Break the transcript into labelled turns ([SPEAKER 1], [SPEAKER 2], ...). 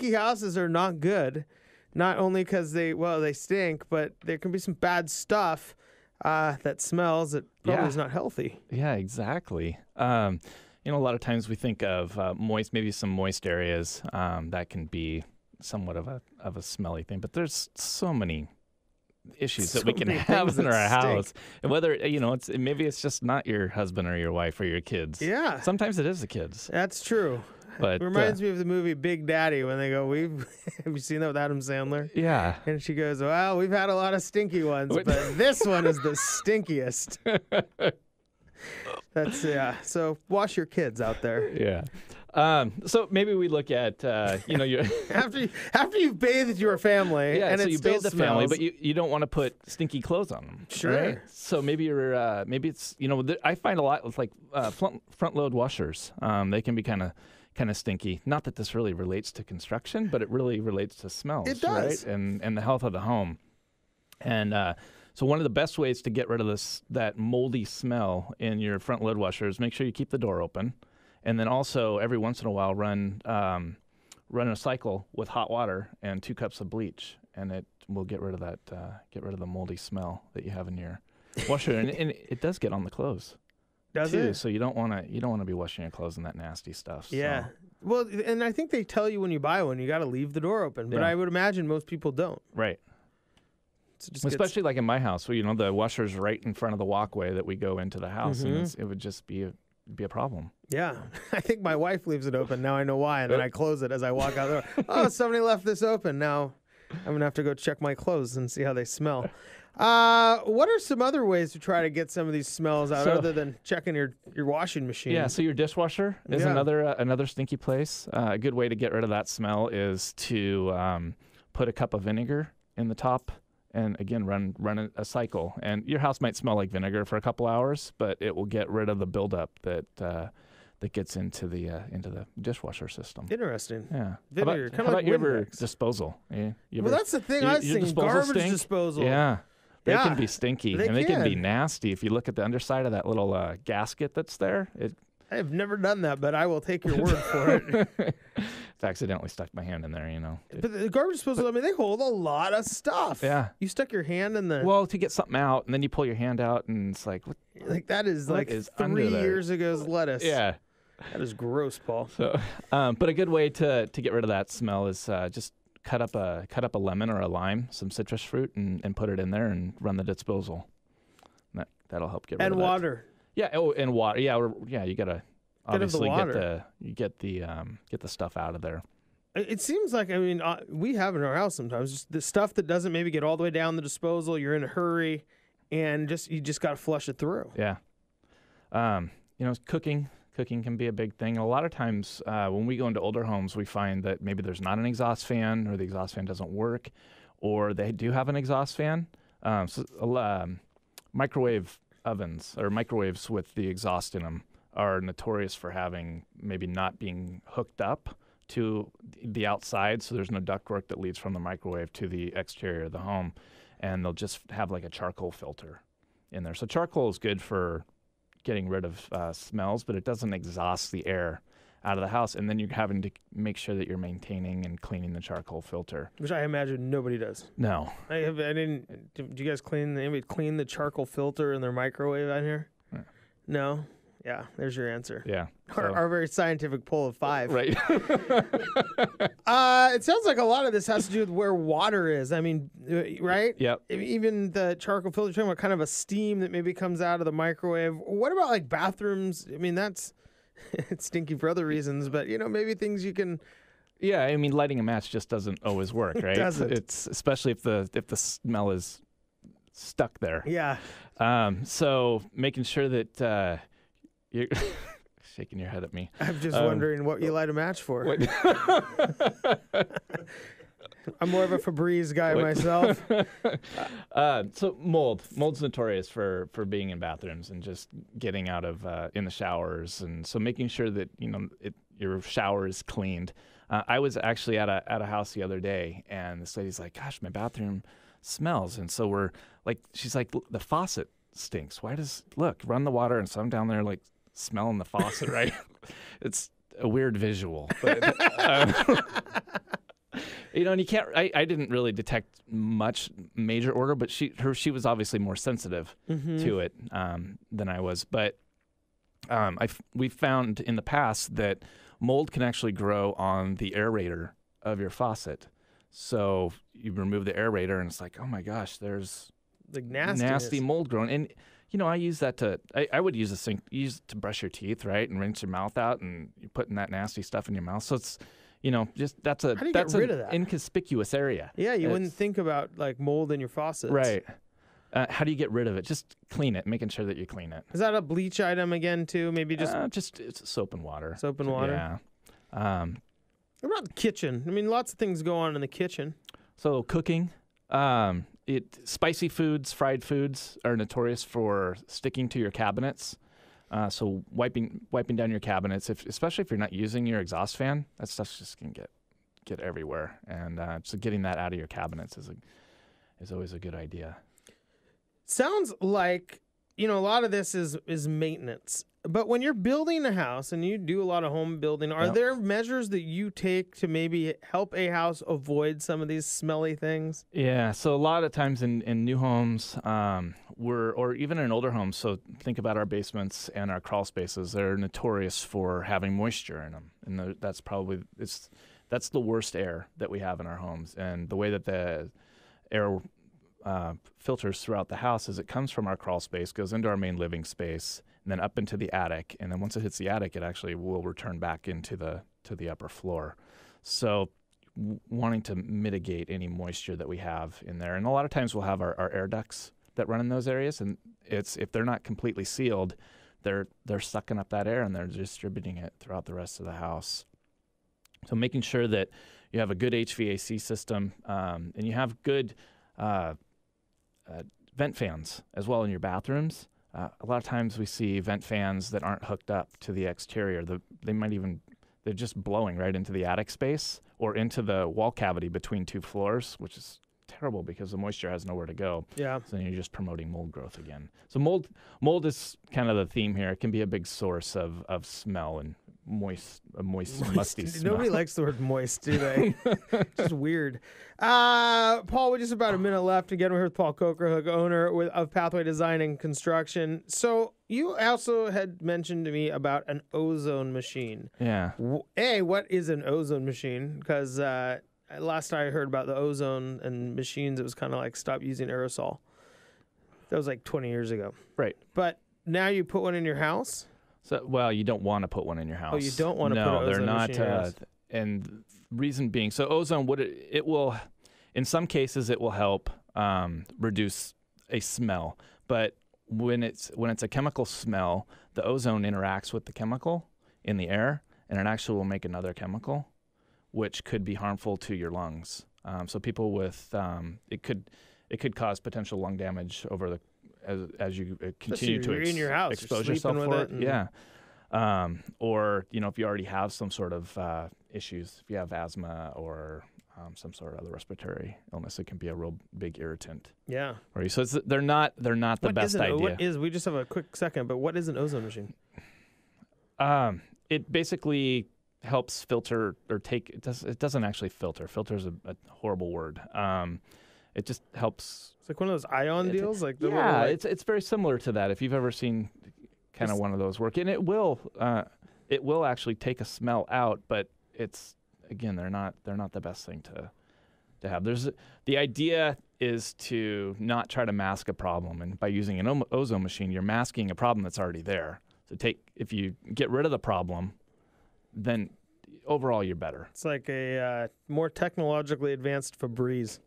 [SPEAKER 1] stinky houses are not good. Not only because they stink, but there can be some bad stuff that smells that probably is not healthy.
[SPEAKER 2] Yeah, exactly. A lot of times we think of maybe some moist areas that can be somewhat of a smelly thing, but there's so many issues that we can have in our house, and whether maybe it's just not your husband or your wife or your kids.
[SPEAKER 1] Yeah,
[SPEAKER 2] sometimes it is the kids.
[SPEAKER 1] That's true.
[SPEAKER 2] But
[SPEAKER 1] it reminds me of the movie Big Daddy when they go, have you seen that with Adam Sandler?
[SPEAKER 2] Yeah.
[SPEAKER 1] And she goes, well, we've had a lot of stinky ones, but this one is the stinkiest. So wash your kids out there.
[SPEAKER 2] Yeah. So maybe we look at, your
[SPEAKER 1] after you've bathed your family, and so
[SPEAKER 2] you bathe the family, but you don't want to put stinky clothes on them.
[SPEAKER 1] Sure.
[SPEAKER 2] Right? So maybe it's I find a lot with like front load washers. They can be kind of stinky. Not that this really relates to construction, but it really relates to smells.
[SPEAKER 1] It does,
[SPEAKER 2] right? And the health of the home. And so one of the best ways to get rid of that moldy smell in your front load washer is make sure you keep the door open. And then also every once in a while run a cycle with hot water and 2 cups of bleach, and it will get rid of the moldy smell that you have in your washer. and it does get on the clothes.
[SPEAKER 1] Does it?
[SPEAKER 2] So you don't want to be washing your clothes in that nasty stuff.
[SPEAKER 1] Yeah.
[SPEAKER 2] So.
[SPEAKER 1] Well, and I think they tell you when you buy one, you got to leave the door open, but I would imagine most people don't.
[SPEAKER 2] Right.
[SPEAKER 1] So
[SPEAKER 2] especially like in my house, where the washer's right in front of the walkway that we go into the house, and it would just be a problem.
[SPEAKER 1] Yeah. I think my wife leaves it open. Now I know why. And then I close it as I walk out the door. Oh, somebody left this open. Now I'm going to have to go check my clothes and see how they smell. What are some other ways to try to get some of these smells out other than checking your washing machine?
[SPEAKER 2] Yeah, so your dishwasher is another stinky place. A good way to get rid of that smell is to put a cup of vinegar in the top. And again, run a cycle. And your house might smell like vinegar for a couple hours, but it will get rid of the buildup that gets into the dishwasher system.
[SPEAKER 1] Interesting.
[SPEAKER 2] Yeah.
[SPEAKER 1] Vinegar,
[SPEAKER 2] how about your disposal?
[SPEAKER 1] That's the thing I was thinking. Garbage disposal.
[SPEAKER 2] Yeah. They can be stinky,
[SPEAKER 1] they
[SPEAKER 2] can be nasty. If you look at the underside of that little gasket that's there,
[SPEAKER 1] I have never done that, but I will take your word for it.
[SPEAKER 2] I accidentally stuck my hand in there,
[SPEAKER 1] But the garbage disposal, they hold a lot of stuff.
[SPEAKER 2] Yeah.
[SPEAKER 1] You stuck your hand in the...
[SPEAKER 2] Well, to get something out, and then you pull your hand out, and it's like... What,
[SPEAKER 1] that is
[SPEAKER 2] like
[SPEAKER 1] 3 years ago's lettuce.
[SPEAKER 2] Yeah.
[SPEAKER 1] That is gross, Paul.
[SPEAKER 2] So, but a good way to get rid of that smell is just cut up a lemon or a lime, some citrus fruit, and put it in there and run the disposal. That'll help get rid of it.
[SPEAKER 1] And water.
[SPEAKER 2] Yeah. Oh, and water. Yeah. You gotta obviously get the stuff out of there.
[SPEAKER 1] It seems like we have in our house sometimes just the stuff that doesn't maybe get all the way down the disposal. You're in a hurry, and you just got to flush it through.
[SPEAKER 2] Yeah. Cooking can be a big thing. And a lot of times when we go into older homes, we find that maybe there's not an exhaust fan, or the exhaust fan doesn't work, or they do have an exhaust fan. Microwave ovens or microwaves with the exhaust in them are notorious for maybe not being hooked up to the outside, so there's no ductwork that leads from the microwave to the exterior of the home, and they'll just have like a charcoal filter in there. So charcoal is good for getting rid of smells, but it doesn't exhaust the air out of the house, and then you're having to make sure that you're maintaining and cleaning the charcoal filter,
[SPEAKER 1] which I imagine nobody does.
[SPEAKER 2] No,
[SPEAKER 1] I didn't. Do you guys anybody clean the charcoal filter in their microwave out here?
[SPEAKER 2] Yeah.
[SPEAKER 1] No. Yeah, there's your answer.
[SPEAKER 2] Yeah.
[SPEAKER 1] Our very scientific poll of 5.
[SPEAKER 2] Right.
[SPEAKER 1] It sounds like a lot of this has to do with where water is. Right?
[SPEAKER 2] Yep.
[SPEAKER 1] Even the charcoal filter, you're talking about kind of a steam that maybe comes out of the microwave. What about like bathrooms? That's it's stinky for other reasons, but maybe things you can...
[SPEAKER 2] Yeah, lighting a match just doesn't always work, right?
[SPEAKER 1] It doesn't.
[SPEAKER 2] It's especially if the smell is stuck there.
[SPEAKER 1] Yeah.
[SPEAKER 2] So making sure that... You're shaking your head at me.
[SPEAKER 1] I'm just wondering what you light a match for. I'm more of a Febreze guy myself.
[SPEAKER 2] So mold's notorious for being in bathrooms and just getting out of in the showers, and so making sure that your shower is cleaned. I was actually at a house the other day, and this lady's like, "Gosh, my bathroom smells," and so she's like, "The faucet stinks. Run the water," and so I'm down there like smelling the faucet, right? It's a weird visual, but And you can't. I didn't really detect much major order, but she was obviously more sensitive to it than I was. But we found in the past that mold can actually grow on the aerator of your faucet. So you remove the aerator, and it's like, oh my gosh, there's
[SPEAKER 1] Like
[SPEAKER 2] nasty mold growing. And I use that I would use a sink, to brush your teeth, right, and rinse your mouth out, and you're putting that nasty stuff in your mouth. So it's, just that's
[SPEAKER 1] How do you get rid of that?
[SPEAKER 2] Inconspicuous area.
[SPEAKER 1] Yeah, you wouldn't think about like mold in your faucets.
[SPEAKER 2] Right. How do you get rid of it? Just clean it, making sure that you clean it.
[SPEAKER 1] Is that a bleach item again too? Maybe just
[SPEAKER 2] it's soap and water.
[SPEAKER 1] Soap and water.
[SPEAKER 2] Yeah.
[SPEAKER 1] What about the kitchen? I mean, lots of things go on in the kitchen.
[SPEAKER 2] So cooking, spicy foods, fried foods are notorious for sticking to your cabinets. So wiping down your cabinets, especially if you're not using your exhaust fan, that stuff's just gonna get everywhere. And so getting that out of your cabinets is always a good idea.
[SPEAKER 1] Sounds like a lot of this is maintenance. But when you're building a house and you do a lot of home building, are there measures that you take to maybe help a house avoid some of these smelly things?
[SPEAKER 2] Yeah, so a lot of times in new homes, or even in older homes, so think about our basements and our crawl spaces, they're notorious for having moisture in them. And that's the worst air that we have in our homes. And the way that the air filters throughout the house is it comes from our crawl space, goes into our main living space, and then up into the attic. And then once it hits the attic, it actually will return back into the upper floor. So wanting to mitigate any moisture that we have in there. And a lot of times we'll have our air ducts that run in those areas, and if they're not completely sealed, they're sucking up that air and they're distributing it throughout the rest of the house. So making sure that you have a good HVAC system, and you have good vent fans as well in your bathrooms. A lot of times we see vent fans that aren't hooked up to the exterior. They're just blowing right into the attic space or into the wall cavity between two floors, which is terrible because the moisture has nowhere to go.
[SPEAKER 1] Yeah.
[SPEAKER 2] So then you're just promoting mold growth again. So mold is kind of the theme here. It can be a big source of smell and moist, musty smell.
[SPEAKER 1] Nobody likes the word moist, do they? Just weird. Paul, we just about a minute left. Again, we're here with Paul Kocharhook, owner of Pathway Design and Construction. So you also had mentioned to me about an ozone machine.
[SPEAKER 2] Yeah.
[SPEAKER 1] What is an ozone machine? Because last I heard about the ozone and machines, it was kind of like stop using aerosol. That was like 20 years ago.
[SPEAKER 2] Right.
[SPEAKER 1] But now you put one in your house?
[SPEAKER 2] So, you don't want to put one in your house.
[SPEAKER 1] Oh, you don't want to put an ozone machine in your house?
[SPEAKER 2] And reason being, so ozone, it will, in some cases, it will help reduce a smell. But when it's a chemical smell, the ozone interacts with the chemical in the air, and it actually will make another chemical, which could be harmful to your lungs. So people with it could cause potential lung damage over the as you continue to
[SPEAKER 1] in your house,
[SPEAKER 2] expose yourself for it. Yeah. Or if you already have some sort of issues, if you have asthma or some sort of other respiratory illness, it can be a real big irritant.
[SPEAKER 1] Yeah.
[SPEAKER 2] So they're not the best idea.
[SPEAKER 1] We just have a quick second, but what is an ozone machine?
[SPEAKER 2] It basically helps filter or take. It doesn't actually filter. Filter is a horrible word. It just helps.
[SPEAKER 1] It's like one of those ion deals, like the
[SPEAKER 2] yeah. It's very similar to that. If you've ever seen kind of one of those work, and it will actually take a smell out, but it's again they're not the best thing to have. The idea is to not try to mask a problem, and by using an ozone machine, you're masking a problem that's already there. So if you get rid of the problem, then overall you're better.
[SPEAKER 1] It's like a more technologically advanced Febreze.